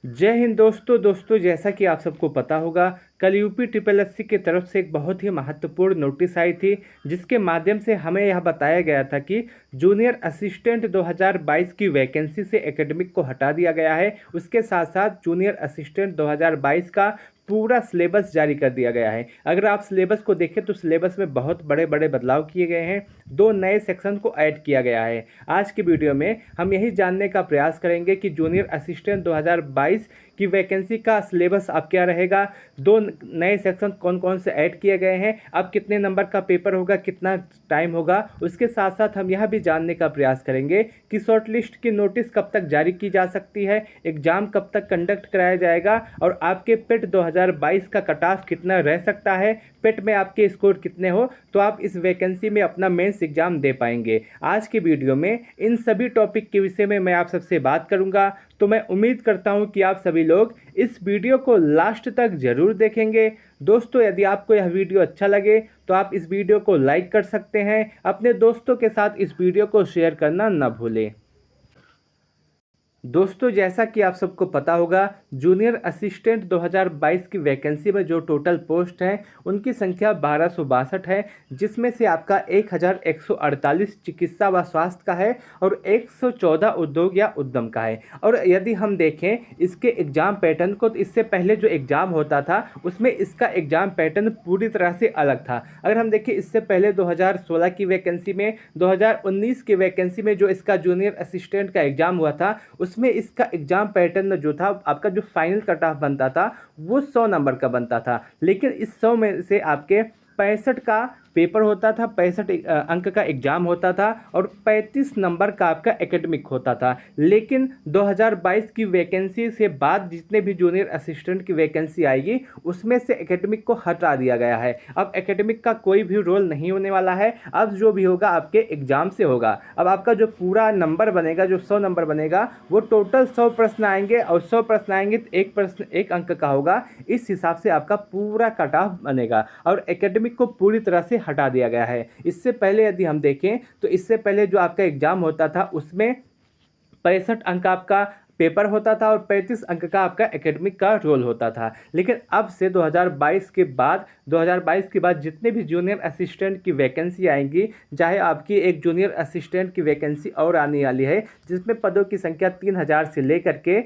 जय हिंद दोस्तों जैसा कि आप सबको पता होगा, कल यूपी ट्रिपल एससी की तरफ से एक बहुत ही महत्वपूर्ण नोटिस आई थी, जिसके माध्यम से हमें यह बताया गया था कि जूनियर असिस्टेंट 2022 की वैकेंसी से एकेडमिक को हटा दिया गया है। उसके साथ साथ जूनियर असिस्टेंट 2022 का पूरा सिलेबस जारी कर दिया गया है। अगर आप सिलेबस को देखें तो सिलेबस में बहुत बड़े बड़े बदलाव किए गए हैं। 2 नए सेक्शन को ऐड किया गया है। आज की वीडियो में हम यही जानने का प्रयास करेंगे कि जूनियर असिस्टेंट 2022 की वैकेंसी का सिलेबस अब क्या रहेगा, 2 नए सेक्शन कौन कौन से ऐड किए गए हैं, अब कितने नंबर का पेपर होगा, कितना टाइम होगा। उसके साथ साथ हम यह भी जानने का प्रयास करेंगे कि शॉर्टलिस्ट की नोटिस कब तक जारी की जा सकती है, एग्जाम कब तक कंडक्ट कराया जाएगा और आपके पेट 2022 का कट ऑफ कितना रह सकता है, पेट में आपके स्कोर कितने हो तो आप इस वैकेंसी में अपना मेंस एग्जाम दे पाएंगे। आज की वीडियो में इन सभी टॉपिक के विषय में मैं आप सबसे बात करूंगा, तो मैं उम्मीद करता हूं कि आप सभी लोग इस वीडियो को लास्ट तक जरूर देखेंगे। दोस्तों, यदि आपको यह वीडियो अच्छा लगे तो आप इस वीडियो को लाइक कर सकते हैं। अपने दोस्तों के साथ इस वीडियो को शेयर करना न भूलें। दोस्तों, जैसा कि आप सबको पता होगा, जूनियर असिस्टेंट 2022 की वैकेंसी में जो टोटल पोस्ट हैं उनकी संख्या 1262 है, जिसमें से आपका 1148 चिकित्सा व स्वास्थ्य का है और 114 उद्योग या उद्यम का है। और यदि हम देखें इसके एग्ज़ाम पैटर्न को, तो इससे पहले जो एग्ज़ाम होता था उसमें इसका एग्ज़ाम पैटर्न पूरी तरह से अलग था। अगर हम देखें इससे पहले 2016 की वैकेंसी में, 2019 की वैकेंसी में जो इसका जूनियर असिस्टेंट का एग्ज़ाम हुआ था उसमें इसका एग्जाम पैटर्न जो था, आपका जो फाइनल कट ऑफ बनता था वो 100 नंबर का बनता था। लेकिन इस 100 में से आपके 65 का पेपर होता था, 65 अंक का एग्जाम होता था और 35 नंबर का आपका एकेडमिक होता था। लेकिन 2022 की वैकेंसी से बाद जितने भी जूनियर असिस्टेंट की वैकेंसी आएगी उसमें से एकेडमिक को हटा दिया गया है। अब एकेडमिक का कोई भी रोल नहीं होने वाला है। अब जो भी होगा आपके एग्जाम से होगा। अब आपका जो पूरा नंबर बनेगा, जो 100 नंबर बनेगा, वो टोटल 100 प्रश्न आएंगे और 100 प्रश्न आएंगे तो एक प्रश्न 1 अंक का होगा। इस हिसाब से आपका पूरा कट ऑफ बनेगा और एकेडमिक को पूरी तरह से हटा दिया गया है। इससे पहले यदि हम देखें तो इससे पहले जो आपका एग्जाम होता था उसमें 65 अंक आपका पेपर होता था और 35 अंक का आपका एकेडमिक का रोल होता था। लेकिन अब से 2022 के बाद जितने भी जूनियर असिस्टेंट की वैकेंसी आएंगी, चाहे आपकी एक जूनियर असिस्टेंट की वैकेंसी और आने वाली है जिसमें पदों की संख्या 3000 से लेकर के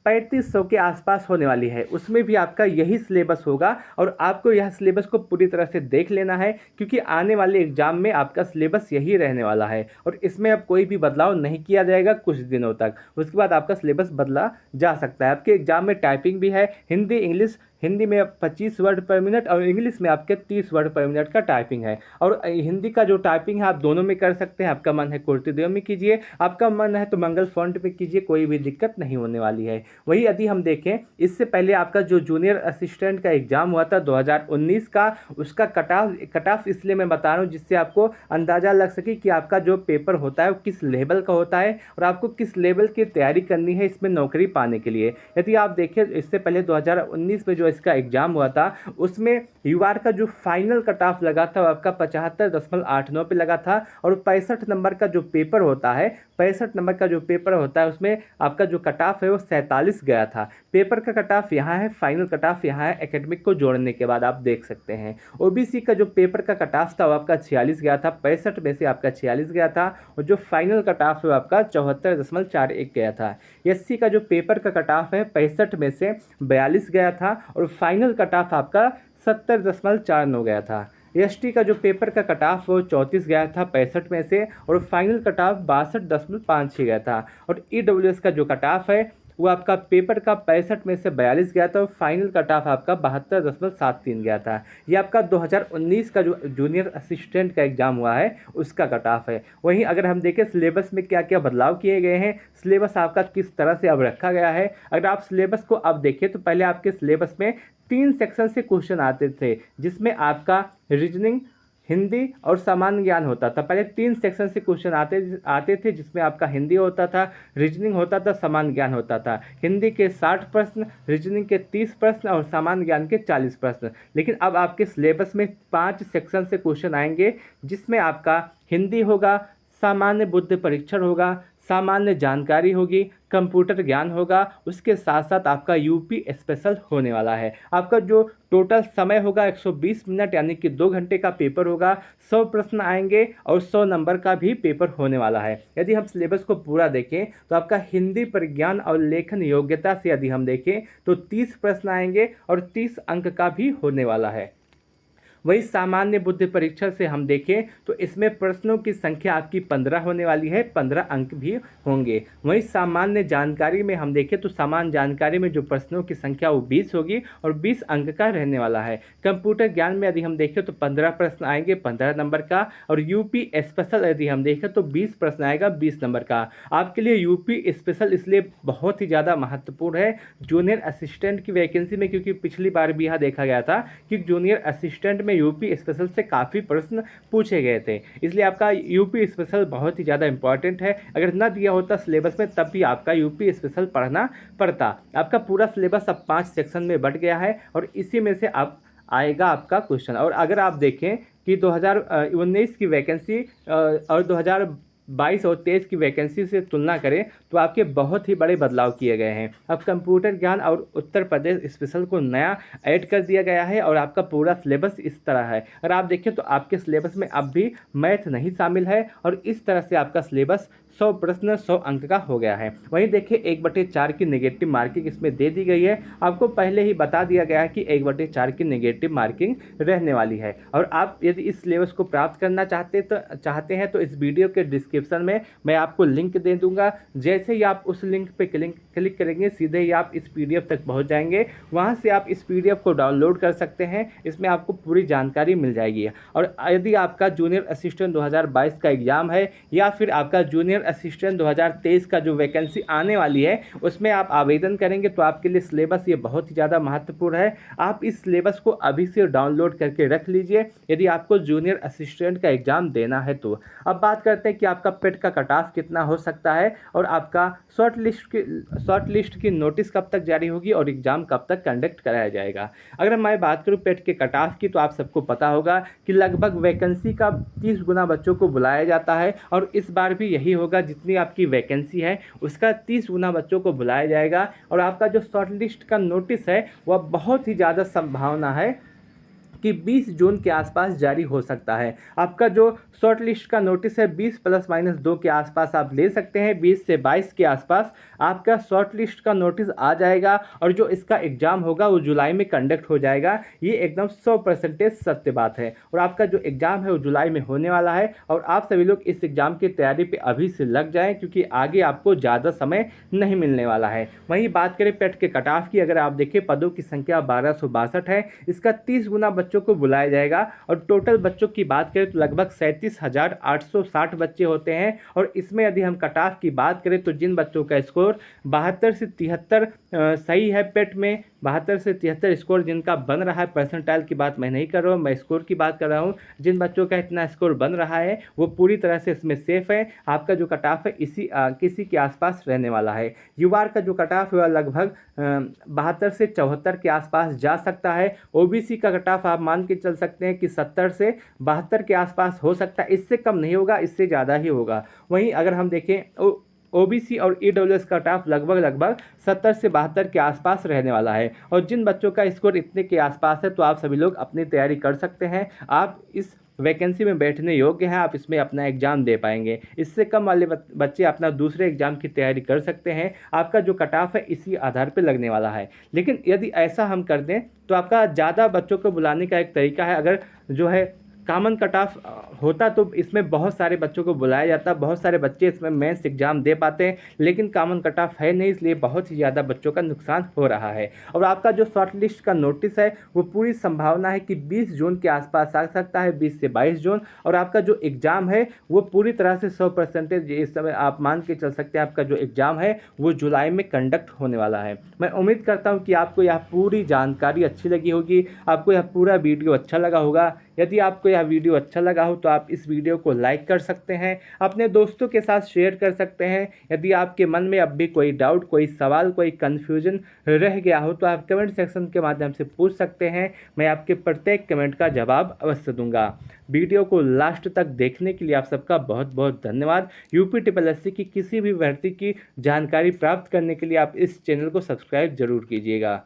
3500 के आसपास होने वाली है, उसमें भी आपका यही सिलेबस होगा और आपको यह सिलेबस को पूरी तरह से देख लेना है, क्योंकि आने वाले एग्जाम में आपका सिलेबस यही रहने वाला है और इसमें अब कोई भी बदलाव नहीं किया जाएगा कुछ दिनों तक। उसके बाद आपका सिलेबस बदला जा सकता है। आपके एग्जाम में टाइपिंग भी है, हिंदी इंग्लिश। हिंदी में 25 वर्ड पर मिनट और इंग्लिश में आपके 30 वर्ड पर मिनट का टाइपिंग है। और हिंदी का जो टाइपिंग है आप दोनों में कर सकते हैं। आपका मन है कुर्तिदेव में कीजिए, आपका मन है तो मंगल फॉन्ट में कीजिए, कोई भी दिक्कत नहीं होने वाली है। वही यदि हम देखें, इससे पहले आपका जो जूनियर असिस्टेंट का एग्जाम हुआ था 2019 का, उसका कट ऑफ इसलिए मैं बता रहा हूँ जिससे आपको अंदाज़ा लग सके कि आपका जो पेपर होता है वो किस लेवल का होता है और आपको किस लेवल की तैयारी करनी है इसमें नौकरी पाने के लिए। यदि आप देखें, इससे पहले 2019 में जो इसका एग्जाम हुआ था उसमें यूआर का जो फाइनल कट ऑफ लगा था वो आपका 75.89 पे लगा था और 65 नंबर का जो पेपर होता है, 65 नंबर का जो पेपर होता है उसमें आपका जो कट ऑफ है वो 47 गया था। पेपर का कट ऑफ यहाँ है, फाइनल कट ऑफ यहाँ है, एकेडमिक को जोड़ने के बाद आप देख सकते हैं। ओबीसी का जो पेपर का कट ऑफ था वो आपका 46 गया था, 65 में से आपका 46 गया था और जो फाइनल कट ऑफ है वो आपका 74.41 गया था। एससी का जो पेपर का कट ऑफ है 65 में से 42 गया था और फाइनल कट ऑफ आपका 70.49 गया था। एसटी का जो पेपर का कट ऑफ वो 34 गया था 65 में से और फाइनल कट ऑफ 62.56 गया था। और ईडब्ल्यूएस का जो कट ऑफ है वो आपका पेपर का 65 में से 42 गया था और फाइनल कट ऑफ आपका 72.73 गया था। ये आपका 2019 का जो जूनियर असिस्टेंट का एग्जाम हुआ है उसका कट ऑफ है। वहीं अगर हम देखें सिलेबस में क्या क्या बदलाव किए गए हैं, सिलेबस आपका किस तरह से अब रखा गया है। अगर आप सिलेबस को अब देखें तो पहले आपके सिलेबस में 3 सेक्शन से क्वेश्चन आते थे, जिसमें आपका रीजनिंग, हिंदी और सामान्य ज्ञान होता था। पहले 3 सेक्शन से क्वेश्चन आते थे, जिसमें आपका हिंदी होता था, रीजनिंग होता था, सामान्य ज्ञान होता था। हिंदी के 60 प्रश्न, रीजनिंग के 30 प्रश्न और सामान्य ज्ञान के 40 प्रश्न। लेकिन अब आपके सिलेबस में 5 सेक्शन से क्वेश्चन आएंगे, जिसमें आपका हिंदी होगा, सामान्य बुद्धि परीक्षण होगा, सामान्य जानकारी होगी, कंप्यूटर ज्ञान होगा, उसके साथ साथ आपका यूपी स्पेशल होने वाला है। आपका जो टोटल समय होगा 120 मिनट यानी कि 2 घंटे का पेपर होगा। 100 प्रश्न आएंगे और 100 नंबर का भी पेपर होने वाला है। यदि हम सिलेबस को पूरा देखें तो आपका हिंदी, परिज्ञान और लेखन योग्यता से यदि हम देखें तो 30 प्रश्न आएंगे और 30 अंक का भी होने वाला है। वही सामान्य बुद्धि परीक्षा से हम देखें तो इसमें प्रश्नों की संख्या आपकी 15 होने वाली है, 15 अंक भी होंगे। वही सामान्य जानकारी में हम देखें तो सामान्य जानकारी में जो प्रश्नों की संख्या वो 20 होगी और 20 अंक का रहने वाला है। कंप्यूटर ज्ञान में यदि हम देखें तो 15 प्रश्न आएंगे 15 नंबर का, और यूपी स्पेशल यदि हम देखें तो 20 प्रश्न आएगा 20 नंबर का। आपके लिए यूपी स्पेशल इसलिए बहुत ही ज़्यादा महत्वपूर्ण है जूनियर असिस्टेंट की वैकेंसी में, क्योंकि पिछली बार भी यह देखा गया था कि जूनियर असिस्टेंट में यूपी स्पेशल से काफ़ी प्रश्न पूछे गए थे। इसलिए आपका यूपी स्पेशल बहुत ही ज़्यादा इंपॉर्टेंट है। अगर ना दिया होता सिलेबस में तब भी आपका यूपी स्पेशल पढ़ना पड़ता। आपका पूरा सिलेबस अब 5 सेक्शन में बंट गया है और इसी में से अब आएगा आपका क्वेश्चन। और अगर आप देखें कि 2019 की वैकेंसी और 2022 और 23 की वैकेंसी से तुलना करें तो आपके बहुत ही बड़े बदलाव किए गए हैं। अब कंप्यूटर ज्ञान और उत्तर प्रदेश स्पेशल को नया ऐड कर दिया गया है और आपका पूरा सिलेबस इस तरह है। अगर आप देखें तो आपके सिलेबस में अब भी मैथ नहीं शामिल है और इस तरह से आपका सिलेबस 100 प्रश्न 100 अंक का हो गया है। वहीं देखिए 1/4 की नेगेटिव मार्किंग इसमें दे दी गई है। आपको पहले ही बता दिया गया है कि 1/4 की नेगेटिव मार्किंग रहने वाली है। और आप यदि इस सिलेबस को प्राप्त करना चाहते हैं तो इस वीडियो के डिस्क्रिप्शन में मैं आपको लिंक दे दूंगा। जैसे ही आप उस लिंक पे क्लिक करेंगे सीधे ही आप इस PDF तक पहुंच जाएंगे। वहां से आप इस PDF को डाउनलोड कर सकते हैं। इसमें आपको पूरी जानकारी मिल जाएगी। और यदि आपका जूनियर असिस्टेंट 2022 का एग्ज़ाम है या फिर आपका जूनियर असिस्टेंट 2023 का जो वैकेंसी आने वाली है उसमें आप आवेदन करेंगे तो आपके लिए सिलेबस ये बहुत ही ज़्यादा महत्वपूर्ण है। आप इस सिलेबस को अभी से डाउनलोड करके रख लीजिए यदि आपको जूनियर असिस्टेंट का एग्ज़ाम देना है तो। अब बात करते हैं कि आपका पेट का कट ऑफ कितना हो सकता है और आपका शॉर्ट लिस्ट की नोटिस कब तक जारी होगी और एग्ज़ाम कब तक कंडक्ट कराया जाएगा। अगर मैं बात करूँ पेट के कट ऑफ की तो आप सबको पता होगा कि लगभग वैकेंसी का 30 गुना बच्चों को बुलाया जाता है और इस बार भी यही होगा। जितनी आपकी वैकेंसी है उसका 30 गुना बच्चों को बुलाया जाएगा और आपका जो शॉर्ट लिस्ट का नोटिस है वह बहुत ही ज़्यादा संभावना है कि 20 जून के आसपास जारी हो सकता है। आपका जो शॉर्ट लिस्ट का नोटिस है 20 ± 2 के आसपास आप ले सकते हैं। 20 से 22 के आसपास आपका शॉर्ट लिस्ट का नोटिस आ जाएगा और जो इसका एग्ज़ाम होगा वो जुलाई में कंडक्ट हो जाएगा। ये एकदम 100% सत्य बात है और आपका जो एग्ज़ाम है वो जुलाई में होने वाला है और आप सभी लोग इस एग्ज़ाम की तैयारी पे अभी से लग जाएं क्योंकि आगे आपको ज़्यादा समय नहीं मिलने वाला है। वहीं बात करें पेट के कट ऑफ की, अगर आप देखें पदों की संख्या 1262 है। इसका 30 गुना बच्चों को बुलाया जाएगा और टोटल बच्चों की बात करें तो लगभग 37,860 बच्चे होते हैं। और इसमें यदि हम कट ऑफ की बात करें तो जिन बच्चों का स्कोर 72 से 73 सही है पेट में, 72 से 73 स्कोर जिनका बन रहा है, परसेंटाइल की बात मैं नहीं कर रहा हूँ, मैं स्कोर की बात कर रहा हूँ। जिन बच्चों का इतना स्कोर बन रहा है वो पूरी तरह से इसमें सेफ है। आपका जो कट ऑफ है किसी के आसपास रहने वाला है। यूआर का जो कट ऑफ है वह लगभग 72 से 74 के आसपास जा सकता है। ओबीसी का कट ऑफ आप मान के चल सकते हैं कि 70 से 72 के आसपास हो सकता है। इससे कम नहीं होगा, इससे ज़्यादा ही होगा। वहीं अगर हम देखें ओबीसी और ईडब्ल्यूएस का कट ऑफ लगभग 70 से 72 के आसपास रहने वाला है। और जिन बच्चों का स्कोर इतने के आसपास है तो आप सभी लोग अपनी तैयारी कर सकते हैं। आप इस वैकेंसी में बैठने योग्य हैं, आप इसमें अपना एग्ज़ाम दे पाएंगे। इससे कम वाले बच्चे अपना दूसरे एग्ज़ाम की तैयारी कर सकते हैं। आपका जो कट ऑफ है इसी आधार पर लगने वाला है। लेकिन यदि ऐसा हम कर दें तो आपका ज़्यादा बच्चों को बुलाने का एक तरीका है। अगर जो है कॉमन कट ऑफ होता तो इसमें बहुत सारे बच्चों को बुलाया जाता, बहुत सारे बच्चे इसमें मेंस एग्जाम दे पाते हैं। लेकिन कॉमन कट ऑफ है नहीं, इसलिए बहुत ही ज़्यादा बच्चों का नुकसान हो रहा है। और आपका जो शॉर्ट लिस्ट का नोटिस है वो पूरी संभावना है कि 20 जून के आसपास आ सकता है, 20 से 22 जून। और आपका जो एग्ज़ाम है वो पूरी तरह से 100% इस समय आप मान के चल सकते हैं आपका जो एग्ज़ाम है वो जुलाई में कंडक्ट होने वाला है। मैं उम्मीद करता हूँ कि आपको यह पूरी जानकारी अच्छी लगी होगी, आपको यह पूरा वीडियो अच्छा लगा होगा। यदि आपको यह वीडियो अच्छा लगा हो तो आप इस वीडियो को लाइक कर सकते हैं, अपने दोस्तों के साथ शेयर कर सकते हैं। यदि आपके मन में अब भी कोई डाउट, कोई सवाल, कोई कन्फ्यूजन रह गया हो तो आप कमेंट सेक्शन के माध्यम से पूछ सकते हैं। मैं आपके प्रत्येक कमेंट का जवाब अवश्य दूंगा। वीडियो को लास्ट तक देखने के लिए आप सबका बहुत बहुत धन्यवाद। UP-SSC की किसी भी भर्ती की जानकारी प्राप्त करने के लिए आप इस चैनल को सब्सक्राइब जरूर कीजिएगा।